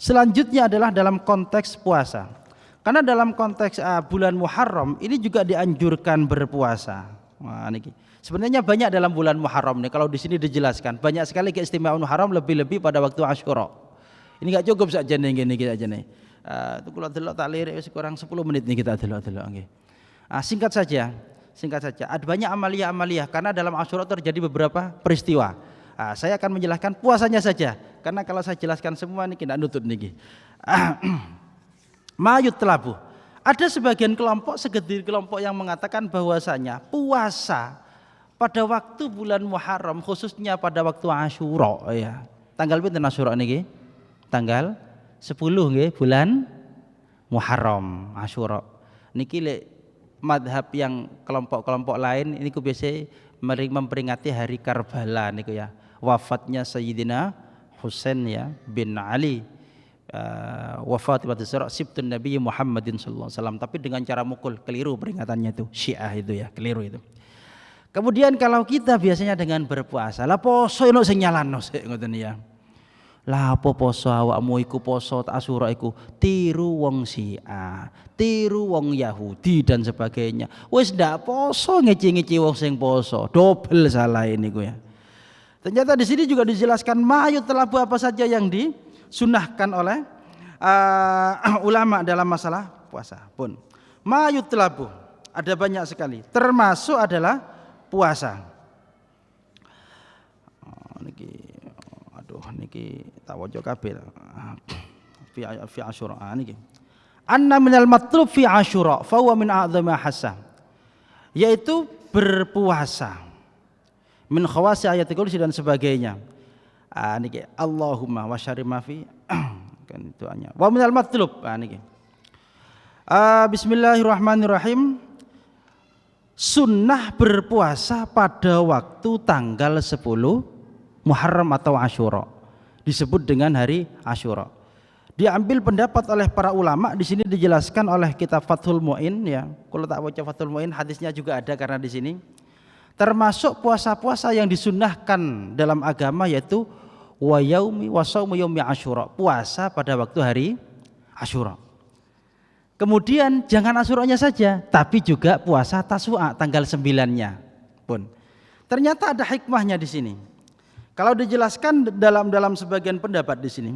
Selanjutnya adalah dalam konteks puasa. Karena dalam konteks bulan Muharram ini juga dianjurkan berpuasa. Wah, ini sebenarnya banyak dalam bulan Muharram nih. Kalau di sini dijelaskan banyak sekali keistimewaan Muharram, lebih-lebih pada waktu Asyura. Ini enggak cukup saja nih gini kita aja nih. Itu kalau delok tak lirik kurang 10 menit nih kita delok nggih. Singkat saja. Ada banyak amaliyah karena dalam Asyura terjadi beberapa peristiwa. Saya akan menjelaskan puasanya saja. Karena kalau saya jelaskan semua nih kita nutut nih. Mayut telabu. Ada sebagian kelompok, segelintir kelompok yang mengatakan bahwasanya puasa pada waktu bulan Muharram, khususnya pada waktu Asyura, ya. Tanggal pinten Asyura niki? Tanggal 10 nggih, bulan Muharram, Asyura. Niki lek madhab yang kelompok-kelompok lain ini ku biasa memperingati hari Karbala niku ya. Wafatnya Sayyidina Husain ya bin Ali. Wafat Sibtun Nabi Muhammadin sallallahu alaihi wasallam, tapi dengan cara mukul, keliru peringatannya itu Syiah itu ya, keliru itu. Kemudian kalau kita biasanya dengan berpuasa, lah poso ono sing nyalano sik ngoten ya. Lah apa poso awakmu iku poso Asyura iku tiru wong Syiah, tiru wong Yahudi dan sebagainya. Wis ndak poso ngeci-ngeci wong sing poso, dobel salah ini ku ya. Ternyata di sini juga dijelaskan mayut telabu apa saja yang disunahkan oleh ulama dalam masalah puasa pun. Mayut telabu ada banyak sekali, termasuk adalah puasa. Niki tawajo kabeh fi Asyura niki. Anna minal matlub fi Asyura fa huwa min a'dzami hasah, yaitu berpuasa. Min khawasi ayatul kursi dan sebagainya. Niki Allahumma wa syarri ma fi kan itu hanya. Wa minal matlub niki. Bismillahirrahmanirrahim. Sunnah berpuasa pada waktu tanggal 10 Muharram atau Asyura. Disebut dengan hari Asyura. Diambil pendapat oleh para ulama, di sini dijelaskan oleh kitab Fathul Mu'in ya. Kalau tak baca Fathul Mu'in, hadisnya juga ada karena di sini termasuk puasa-puasa yang disunnahkan dalam agama yaitu wa yaumi wa shaumu yaumi Asyura, puasa pada waktu hari Asyura. Kemudian jangan Asyuranya saja, tapi juga puasa Tasu'a tanggal 9-nya pun. Ternyata ada hikmahnya di sini. Kalau dijelaskan dalam sebagian pendapat di sini,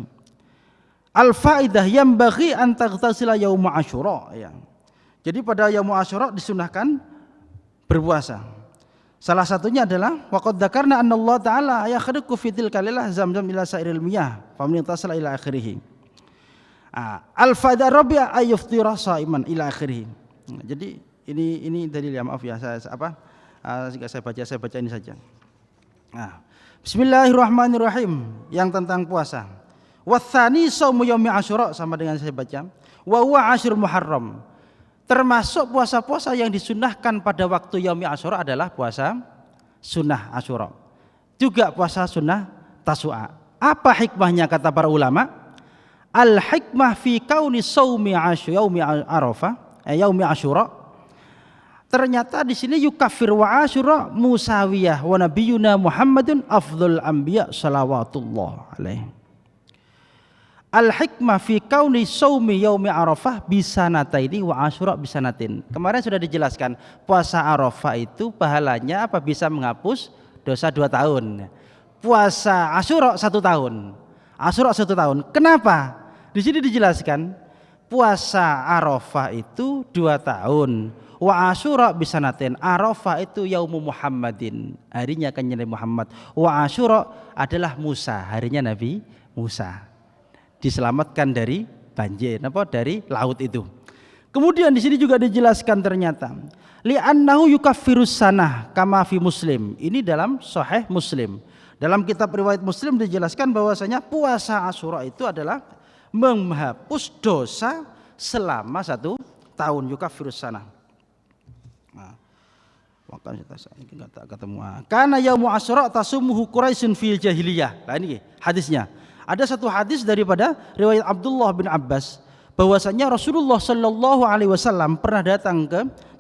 al-faidah yambaghi an taghtasila yaum Asyura ya. Jadi pada yaum Asyura disunahkan berpuasa. Salah satunya adalah waqad dzakarna anna Allah taala yakhriqu fi tilka lailah zamzam ila sairil miyah faman tasala ila akhirih. Al-faidah rabi'a ayuftira shaiman ila akhirih. Jadi ini dalil ya, maaf ya saya baca ini saja. Bismillahirrahmanirrahim, yang tentang puasa. Watsani shaumu yaumi Asyura, sama dengan saya baca. Wa huwa Asyrul Muharram. Termasuk puasa-puasa yang disunnahkan pada waktu yaumi Asyura adalah puasa sunnah Asyura. Juga puasa sunnah Tasu'a. Apa hikmahnya kata para ulama? Al-hikmah fi kauni shaumi yaumi Arafah, yaumi Asyura. Ternyata di sini yukaffir wa Asyura musawiyah wa nabiyuna Muhammadun afdhul anbiya salawatullah alaihi. Al-hikmah fi kauni shaumi yaumi Arafah bisanataini wa Asyura bisanatin. Kemarin sudah dijelaskan puasa Arafah itu pahalanya apa, bisa menghapus dosa 2 tahun. Puasa Asyura 1 tahun. Asyura 1 tahun. Kenapa? Di sini dijelaskan puasa Arafah itu 2 tahun. Wa Asyura bisanatin. Arafah itu yaumu Muhammadin, harinya kan Nabi Muhammad. Wa Asyura adalah Musa, harinya Nabi Musa. Diselamatkan dari banjir, dari laut itu. Kemudian di sini juga dijelaskan ternyata li'annahu yukaffirus sanah kama fi Muslim. Ini dalam Sahih Muslim. Dalam kitab riwayat Muslim dijelaskan bahwasanya puasa Asyura itu adalah menghapus dosa selama 1 tahun, yukaffirus sanah. Maka saya enggak ketemu. Karena yaum Asyura tasumuhu Quraisyun fil jahiliyah. Nah ini hadisnya. Ada satu hadis daripada riwayat Abdullah bin Abbas bahwasanya Rasulullah Shallallahu Alaihi Wasallam pernah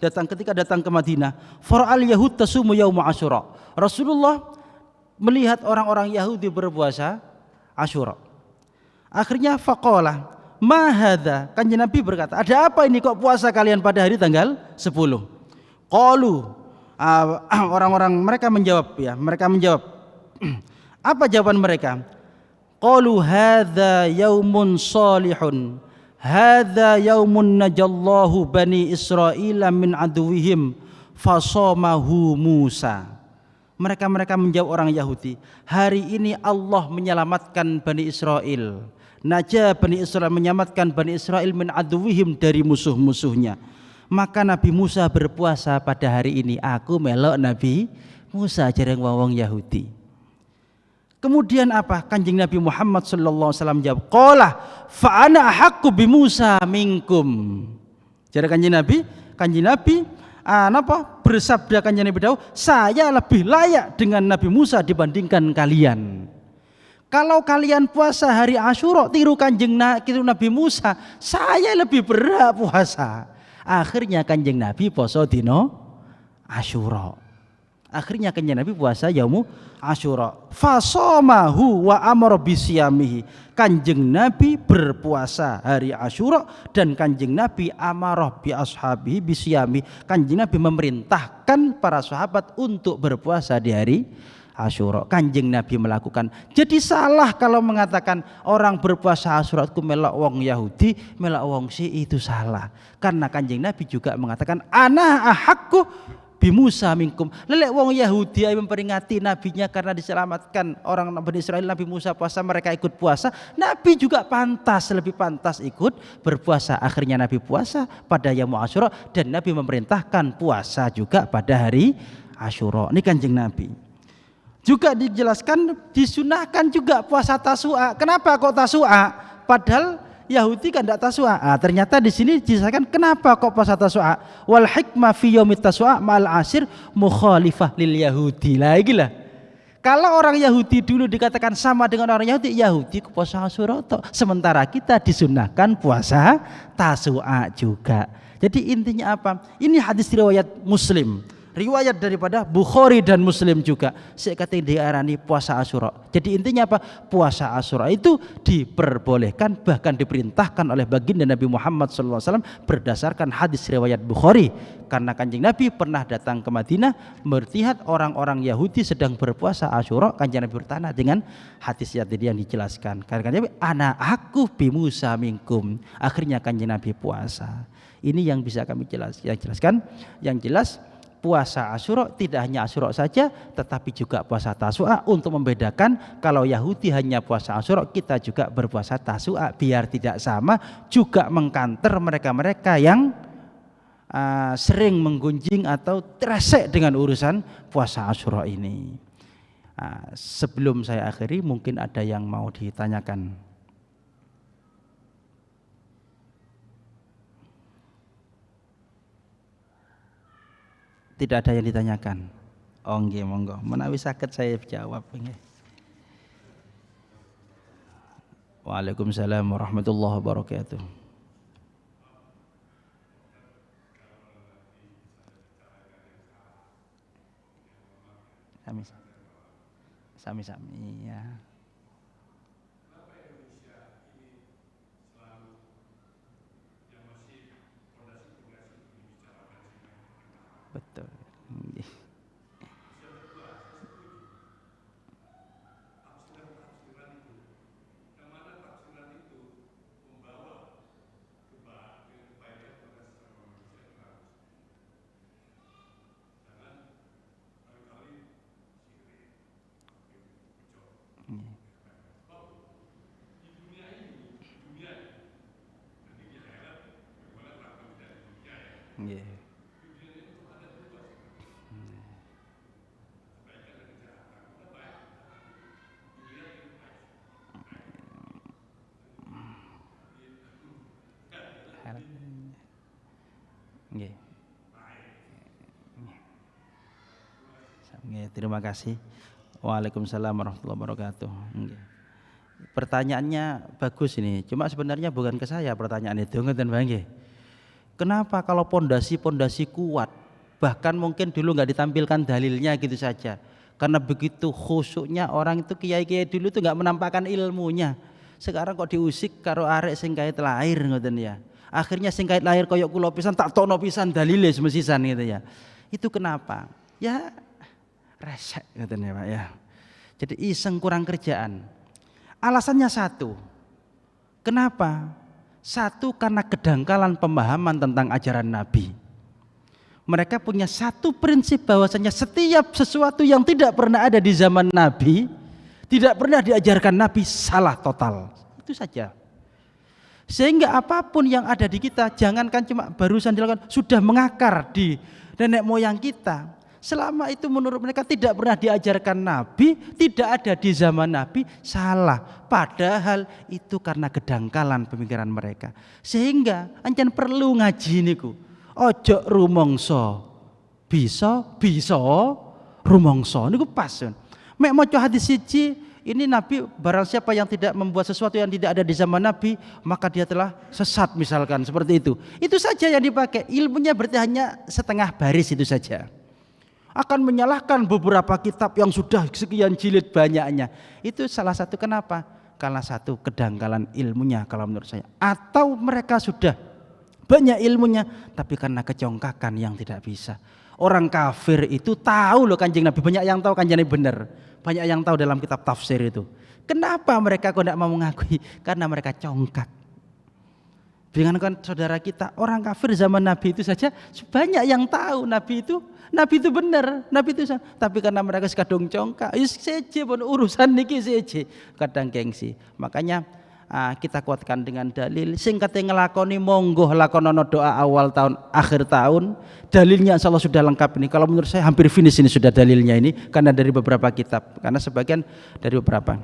ketika datang ke Madinah. Fara'al Yahud tasumu yaum Asyura. Rasulullah melihat orang-orang Yahudi berpuasa Asyura. Akhirnya faqala ma hadza, kanjeng Nabi berkata, ada apa ini kok puasa kalian pada hari tanggal 10? Qalu, orang-orang mereka menjawab apa jawaban mereka? Qalu hadza yaumun salihun, hadza yaumun najallahu bani Israila min aduwihim fasamahu Musa. Mereka menjawab orang Yahudi, hari ini Allah menyelamatkan Bani Israel. Najah Bani Israel, menyelamatkan Bani Israel min aduwihim, dari musuh-musuhnya. Maka Nabi Musa berpuasa pada hari ini. Aku melok Nabi Musa, jarang wong Yahudi. Kemudian apa? Kanjeng Nabi Muhammad sallallahu alaihi wasallam jawab, qala fa ana ahaqqu bi Musa minkum. Jadi kanjeng Nabi bersabda kanjeng Nabi Daud, saya lebih layak dengan Nabi Musa dibandingkan kalian. Kalau kalian puasa hari Asyura tiru Nabi Musa, saya lebih berhak puasa. Akhirnya kanjeng Nabi poso dino Asyura. Akhirnya kanjeng Nabi puasa yaumu Asyura. Fasamahu wa amara bisyamihi. Kanjeng Nabi berpuasa hari Asyura dan kanjeng Nabi amarah bi ashabihi bisyami. Kanjeng Nabi memerintahkan para sahabat untuk berpuasa di hari Asyura. Kanjeng Nabi melakukan. Jadi salah kalau mengatakan orang berpuasa Asyura itu melak wong Yahudi, melak wong Syi'i, itu salah. Karena kanjeng Nabi juga mengatakan ana ahaqqu bi Musa minkum. Lelek wong Yahudi yang memperingati nabinya karena diselamatkan orang Bani Israel, Nabi Musa puasa, mereka ikut puasa. Nabi juga lebih pantas ikut berpuasa. Akhirnya Nabi puasa pada yaum Asyura dan Nabi memerintahkan puasa juga pada hari Asyura. Ini kanjeng Nabi. Juga dijelaskan disunahkan juga puasa Tasu'a. Kenapa kok Tasu'a? Padahal Yahudi kan tidak Tasu'a. Ternyata di sini dijelaskan kenapa kok puasa Tasu'a. Wal hikmah fi yaumit Tasu'a ma'al asir mukhalifah lil Yahudi. Lah iki lah. Kalau orang Yahudi dulu dikatakan sama dengan orang Yahudi, Yahudi puasa Asyura toh. Sementara kita disunahkan puasa Tasu'a juga. Jadi intinya apa? Ini hadis riwayat Muslim, riwayat daripada Bukhari dan Muslim juga. Saya kata diarani puasa Asyura. Jadi intinya apa? Puasa Asyura itu diperbolehkan, bahkan diperintahkan oleh baginda Nabi Muhammad SAW berdasarkan hadis riwayat Bukhari. Karena Kanjeng Nabi pernah datang ke Madinah melihat orang-orang Yahudi sedang berpuasa Asyura. Kanjeng Nabi bertanya dengan hadis yang tadi yang dijelaskan. Karena Kanjeng Nabi, ana aku bi Musa minkum. Akhirnya Kanjeng Nabi puasa. Ini yang bisa kami jelaskan. Yang jelas puasa Asyura tidak hanya Asyura saja, tetapi juga puasa Tasu'a. Untuk membedakan, kalau Yahudi hanya puasa Asyura, kita juga berpuasa Tasu'a, biar tidak sama, juga mengkanter mereka-mereka yang sering menggunjing atau resek dengan urusan puasa Asyura ini. Sebelum saya akhiri, mungkin ada yang mau ditanyakan. Tidak ada yang ditanyakan. Oh nggih, monggo. Menawi saged saya jawab nggih. Waalaikumsalam warahmatullahi wabarakatuh. Sami-sami ya. Betul. Yeah. Terima kasih. Waalaikumsalam warahmatullahi wabarakatuh. Pertanyaannya bagus ini. Cuma sebenarnya bukan ke saya pertanyaan itu, ngeten nggih. Kenapa kalau pondasi-pondasi kuat, bahkan mungkin dulu nggak ditampilkan dalilnya gitu saja. Karena begitu khusyuknya orang itu, kiai-kiai dulu itu nggak menampakkan ilmunya. Sekarang kok diusik karo arek sing kait lahir ngoten ya. Akhirnya sing kait lahir koyok kula pisan tak tono pisan dalile semesisan gitu ya. Itu kenapa? Ya resek ngoten ya Pak ya. Jadi iseng kurang kerjaan. Alasannya satu. Kenapa? Satu, karena kedangkalan pemahaman tentang ajaran Nabi. Mereka punya satu prinsip bahwasanya setiap sesuatu yang tidak pernah ada di zaman Nabi, tidak pernah diajarkan Nabi, salah total. Itu saja. Sehingga apapun yang ada di kita, jangankan cuma barusan dilakukan, sudah mengakar di nenek moyang kita. Selama itu menurut mereka tidak pernah diajarkan Nabi, tidak ada di zaman Nabi, salah. Padahal itu karena kedangkalan pemikiran mereka. Sehingga ancen perlu ngaji niku. Ojo rumongso bisa rumongso niku pas. Mek maca hadis siji, ini Nabi barang siapa yang tidak membuat sesuatu yang tidak ada di zaman Nabi, maka dia telah sesat misalkan seperti itu. Itu saja yang dipakai. Ilmunya berarti hanya setengah baris itu saja. Akan menyalahkan beberapa kitab yang sudah sekian jilid banyaknya. Itu salah satu kenapa? Karena satu kedangkalan ilmunya kalau menurut saya. Atau mereka sudah banyak ilmunya tapi karena kecongkakan yang tidak bisa. Orang kafir itu tahu loh Kanjeng Nabi, banyak yang tahu Kanjeng Nabi benar. Banyak yang tahu dalam kitab tafsir itu. Kenapa mereka kok tidak mau mengakui? Karena mereka congkak. Dengan saudara kita, orang kafir zaman Nabi itu saja banyak yang tahu Nabi itu benar, Nabi itu tapi karena mereka sekadung congkak, seje pun urusan niki seje, kadang gengsi. Makanya kita kuatkan dengan dalil. Sing kate ngelakoni monggo lakonono doa awal tahun, akhir tahun. Dalilnya insyaallah sudah lengkap ini. Kalau menurut saya hampir finish ini sudah dalilnya ini, karena dari beberapa kitab, karena sebagian dari beberapa.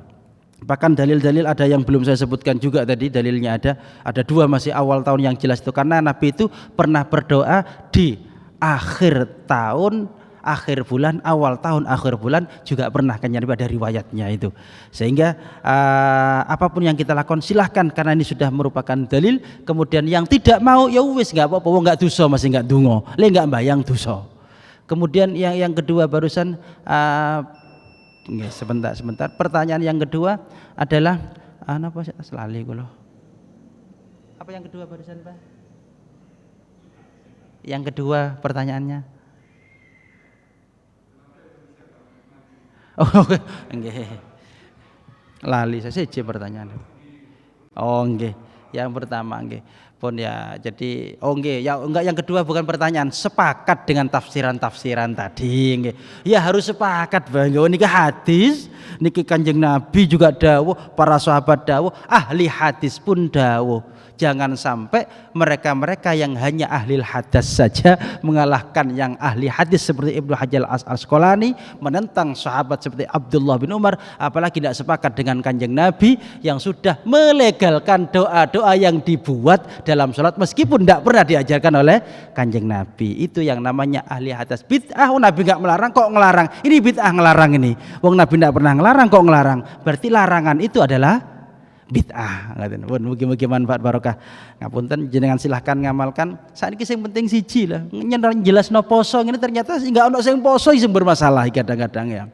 Bahkan dalil-dalil ada yang belum saya sebutkan juga tadi, dalilnya ada dua masih awal tahun yang jelas itu, karena Nabi itu pernah berdoa di akhir tahun akhir bulan, awal tahun, akhir bulan juga pernah, kan Nabi ada riwayatnya itu. Sehingga apapun yang kita lakukan silahkan, karena ini sudah merupakan dalil. Kemudian yang tidak mau ya wis nggak apa-apa, nggak dosa, masih nggak dungo, nggak bayang dosa. Kemudian yang kedua barusan sebentar. Pertanyaan yang kedua adalah apa selali kula. Apa yang kedua barusan, Pak? Yang kedua pertanyaannya. Oh, nggih. Lali saya siji pertanyaan. Oh, nggih. Yang pertama nggih. Pun ya, jadi nggih, ya enggak, yang kedua bukan pertanyaan, sepakat dengan tafsiran-tafsiran tadi nggih. Ya harus sepakat, Bang. Niki hadis, niki Kanjeng Nabi juga dawuh, para sahabat dawuh, ahli hadis pun dawuh. Jangan sampai mereka-mereka yang hanya ahli hadis saja mengalahkan yang ahli hadis seperti Ibnu Hajar Al-Asqalani, menentang sahabat seperti Abdullah bin Umar, apalagi tidak sepakat dengan Kanjeng Nabi yang sudah melegalkan doa-doa yang dibuat dalam sholat meskipun tidak pernah diajarkan oleh Kanjeng Nabi. Itu yang namanya ahli hadis. Bid'ah, Nabi nggak melarang kok ngelarang. Ini bid'ah ngelarang ini. Wong Nabi tidak pernah ngelarang kok ngelarang. Berarti larangan itu adalah bid'ah. Mugi-mugi manfaat barokah. Ngapunten jenengan silahkan ngamalkan. Saiki sing penting siji lah. Jelasno poso ini ternyata enggak ono sing poso sing bermasalah kadang-kadang ya.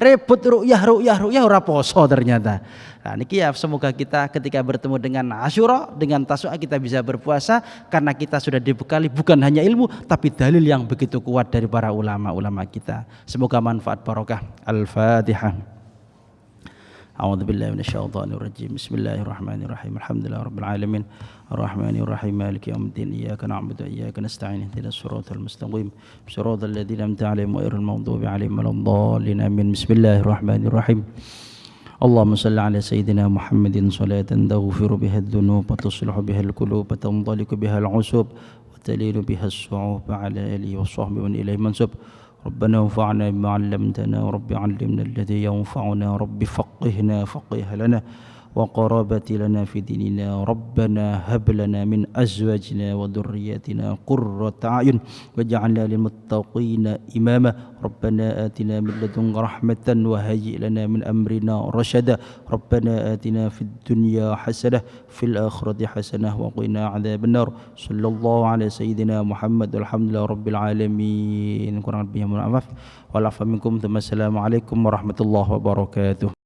Rebut ru'yah ora poso ternyata. Nah niki ya, semoga kita ketika bertemu dengan Asyura, dengan Tasu'a, kita bisa berpuasa karena kita sudah dibekali bukan hanya ilmu tapi dalil yang begitu kuat dari para ulama-ulama kita. Semoga manfaat barokah. Al-Fatihah. أعوذ بالله من الشيطان الرجيم بسم الله الرحمن الرحيم الحمد لله رب العالمين الرحمن الرحيم مالك يوم الدين إياك نعبد وإياك نستعين اهدنا الصراط المستقيم صراط الذين أنعمت عليهم غير المغضوب عليهم ولا الضالين آمين بسم الله الرحمن الرحيم اللهم صل على سيدنا محمد صلاة تغفر بها الذنوب وتصلح بها القلوب وتنطلق بها العصوب وتلين بها الصعوب على آله وصحبه ومن إليه منسوب ربنا انفعنا بما علمتنا ورب علمنا الذي ينفعنا رب فقهنا فقه لنا وقرابة لنا في ديننا ربنا هب لنا من أزواجنا وذرياتنا قرة أعين واجعلنا للمتقين إماما ربنا آتنا من لدنك رحمة وهيئ لنا من أمرنا رشدا ربنا آتنا في الدنيا حسنة في الآخرة حسنة وقنا عذاب النار صلى الله على سيدنا محمد والحمد لله رب العالمين والعفو منكم ثم السلام عليكم ورحمة الله وبركاته.